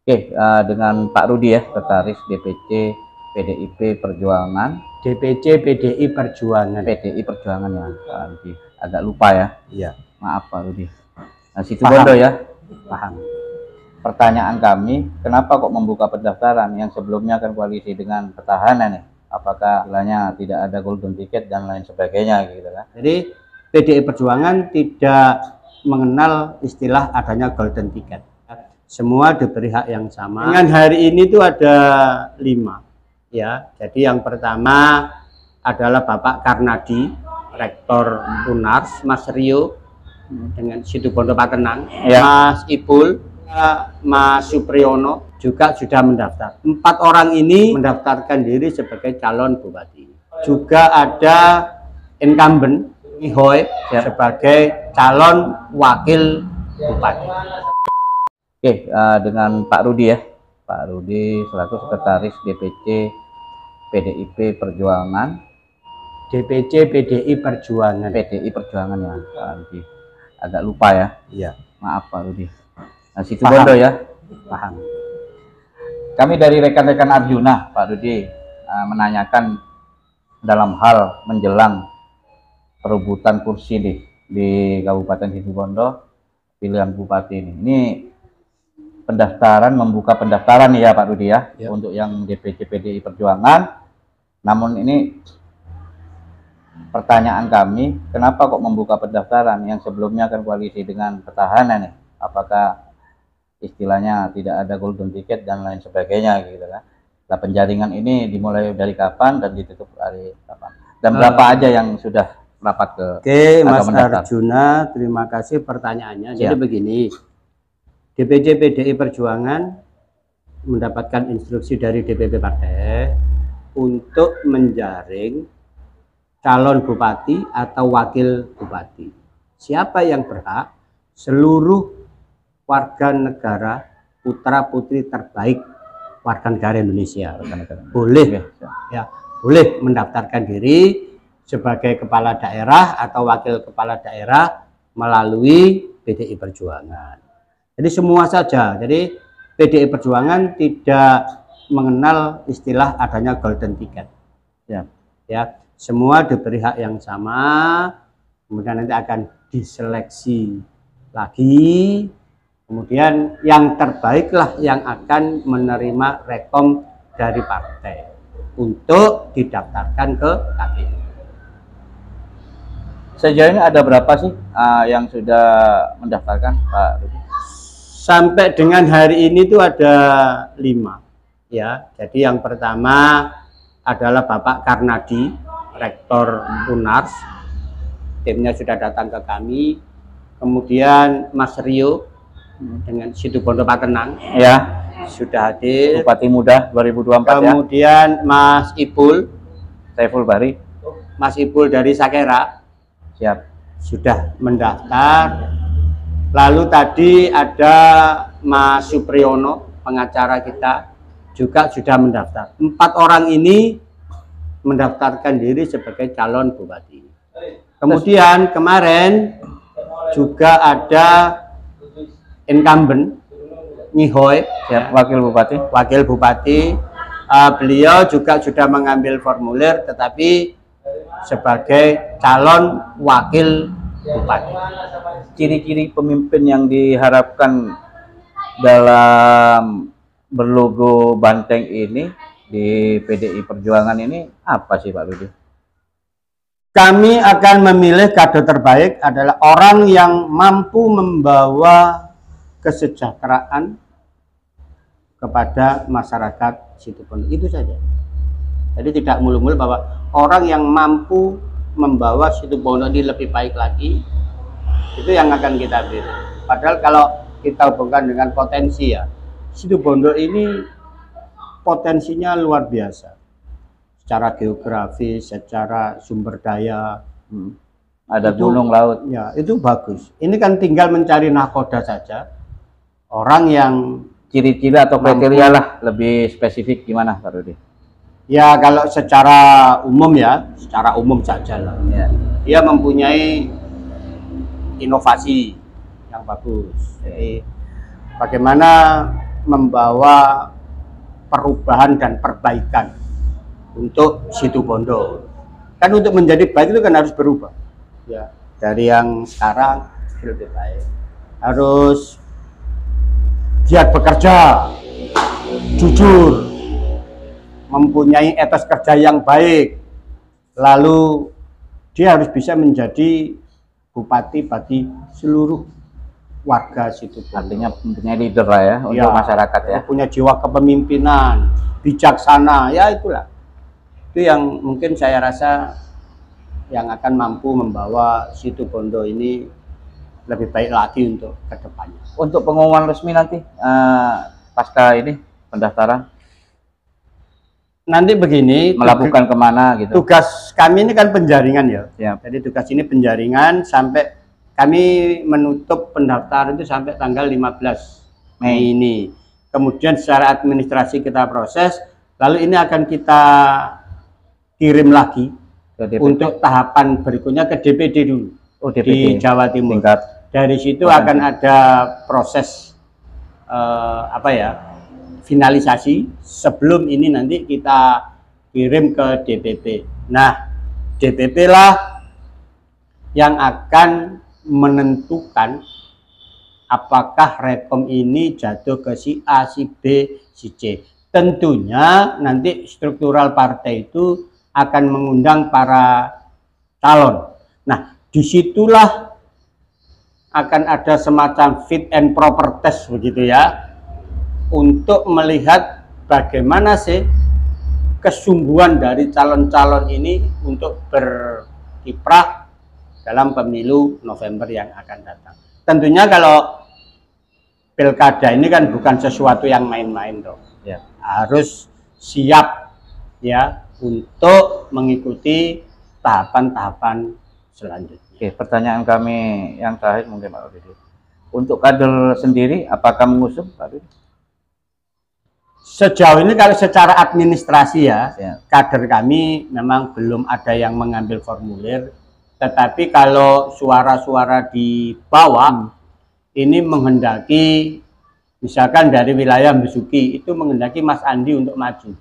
Dengan Pak Rudi ya, Sekretaris DPC PDIP Perjuangan. DPC PDI Perjuangan. PDI Perjuangan ya, Pak Rudi. Agak lupa ya. Iya. Maaf Pak Rudi. Nah, Situbondo ya. Paham. Pertanyaan kami, kenapa kok membuka pendaftaran yang sebelumnya kan koalisi dengan petahana nih? Apakah istilahnya tidak ada golden ticket dan lain sebagainya gitu kan? Jadi PDI Perjuangan tidak mengenal istilah adanya golden ticket. Semua diberi hak yang sama. Dengan hari ini tuh ada 5 ya. Jadi yang pertama adalah Bapak Karnadi, Rektor Unars, Mas Rio dengan Situbondo Patenang, ya. Mas Ipul, Mas Supriyono juga sudah mendaftar. 4 orang ini mendaftarkan diri sebagai calon bupati. Juga ada incumbent Ihoy sebagai calon wakil bupati. Dengan Pak Rudi ya, Pak Rudi selaku Sekretaris DPC PDIP Perjuangan. DPC PDI Perjuangan. PDI Perjuangan ya, Pak Rudi. Agak lupa ya. Iya. Maaf Pak Rudi. Nah, Situbondo ya. Paham. Kami dari rekan-rekan Arjuna, Pak Rudi, menanyakan dalam hal menjelang perebutan kursi di Kabupaten Situbondo pilihan bupati ini. Ini pendaftaran, membuka pendaftaran ya Pak Rudi ya, untuk yang DPC PDI Perjuangan. Namun ini pertanyaan kami, kenapa kok membuka pendaftaran yang sebelumnya kan koalisi dengan petahana nih? Apakah istilahnya tidak ada golden ticket dan lain sebagainya gitu kan? Nah, penjaringan ini dimulai dari kapan dan ditutup dari kapan? Dan berapa aja yang sudah rapat ke? Oke, Mas Arjuna, terima kasih pertanyaannya. Jadi begini, DPC PDI Perjuangan mendapatkan instruksi dari DPP Partai untuk menjaring calon bupati atau wakil bupati. Siapa yang berhak? Seluruh warga negara putra putri terbaik warga negara Indonesia boleh ya, boleh mendaftarkan diri sebagai kepala daerah atau wakil kepala daerah melalui PDI Perjuangan. Jadi semua saja. Jadi PDI Perjuangan tidak mengenal istilah adanya golden ticket. Ya, semua diberi hak yang sama. Kemudian nanti akan diseleksi lagi. Kemudian yang terbaiklah yang akan menerima rekom dari partai untuk didaftarkan ke KPU. Sejauh ini ada berapa sih yang sudah mendaftarkan Pak Rudi? Sampai dengan hari ini tuh ada 5 ya. Jadi yang pertama adalah Bapak Karnadi, Rektor Unars, timnya sudah datang ke kami. Kemudian Mas Rio dengan Situbondo Patenang ya, sudah hadir, Bupati Muda 2024. Kemudian ya. Mas Ipul Saiful Bari, Mas Ipul dari Sakera siap, sudah mendaftar. Lalu tadi ada Mas Supriyono, pengacara kita, juga sudah mendaftar. 4 orang ini mendaftarkan diri sebagai calon bupati. Kemudian kemarin juga ada incumbent Nyihoy, wakil bupati. Wakil bupati, beliau juga sudah mengambil formulir, tetapi sebagai calon wakil bupati. Ciri-ciri pemimpin yang diharapkan dalam berlogo banteng ini di PDI Perjuangan ini apa sih Pak Rudi? Kami akan memilih kader terbaik adalah orang yang mampu membawa kesejahteraan kepada masyarakat Situbondo. Itu saja. Jadi tidak mulu-mulu bahwa orang yang mampu membawa Situbondo ini lebih baik lagi, itu yang akan kita pilih. Padahal kalau kita hubungkan dengan potensi ya, Situbondo ini potensinya luar biasa. Secara geografis, secara sumber daya, ada gunung, laut. Ya, itu bagus. Ini kan tinggal mencari nahkoda saja. Orang yang ciri-ciri atau kriteria lah lebih spesifik gimana Pak Rudi? Ya kalau secara umum ya, secara umum saja lah. Ya. Dia mempunyai inovasi yang bagus. Jadi bagaimana membawa perubahan dan perbaikan untuk Situbondo. Kan untuk menjadi baik itu kan harus berubah. Ya, dari yang sekarang lebih baik. Harus giat bekerja, jujur, mempunyai etos kerja yang baik. Lalu dia harus bisa menjadi bupati bagi seluruh warga Situbondo. Artinya mempunyai leader lah ya untuk masyarakat ya. Punya jiwa kepemimpinan, bijaksana, ya itulah. Itu yang mungkin saya rasa yang akan mampu membawa Situbondo ini lebih baik lagi untuk kedepannya. Untuk pengumuman resmi nanti pasca ini pendaftaran nanti begini, melakukan kemana gitu? Tugas kami ini kan penjaringan ya. Siap. Jadi tugas ini penjaringan sampai kami menutup pendaftaran itu sampai tanggal 15 Mei ini. Kemudian secara administrasi kita proses, lalu ini akan kita kirim lagi untuk tahapan berikutnya ke DPD dulu. Di Jawa Timur. Dari situ akan ada proses finalisasi sebelum ini nanti kita kirim ke DPP. Nah, DPP lah yang akan menentukan apakah rekom ini jatuh ke si A, si B, si C. Tentunya nanti struktural partai itu akan mengundang para calon. Nah, disitulah akan ada semacam fit and proper test begitu ya, untuk melihat bagaimana sih kesungguhan dari calon-calon ini untuk berkiprah dalam pemilu November yang akan datang. Tentunya kalau pilkada ini kan bukan sesuatu yang main-main dong. Ya. Harus siap ya untuk mengikuti tahapan-tahapan selanjutnya. Oke, pertanyaan kami yang terakhir mungkin Pak Rudi. Untuk kader sendiri, apakah mengusung Pak Rudi? Sejauh ini kalau secara administrasi ya, kader kami memang belum ada yang mengambil formulir. Tetapi kalau suara-suara di bawah ini menghendaki, misalkan dari wilayah Besuki itu menghendaki Mas Andi untuk maju,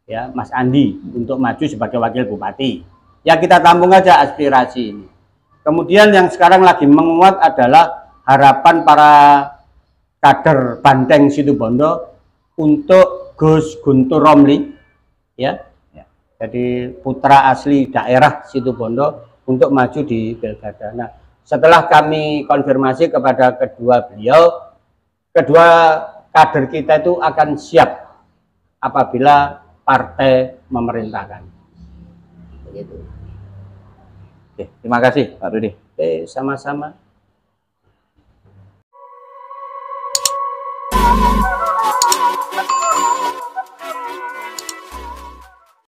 ya Mas Andi untuk maju sebagai wakil bupati. Ya kita tampung aja aspirasi ini. Kemudian yang sekarang lagi menguat adalah harapan para kader Banteng Situbondo untuk Gus Guntur Romli, ya. Jadi putra asli daerah Situbondo untuk maju di pilkada. Nah, setelah kami konfirmasi kepada kedua beliau, kedua kader kita itu akan siap apabila partai memerintahkan. Begitu. Oke, terima kasih Pak Rudi. Oke, sama-sama.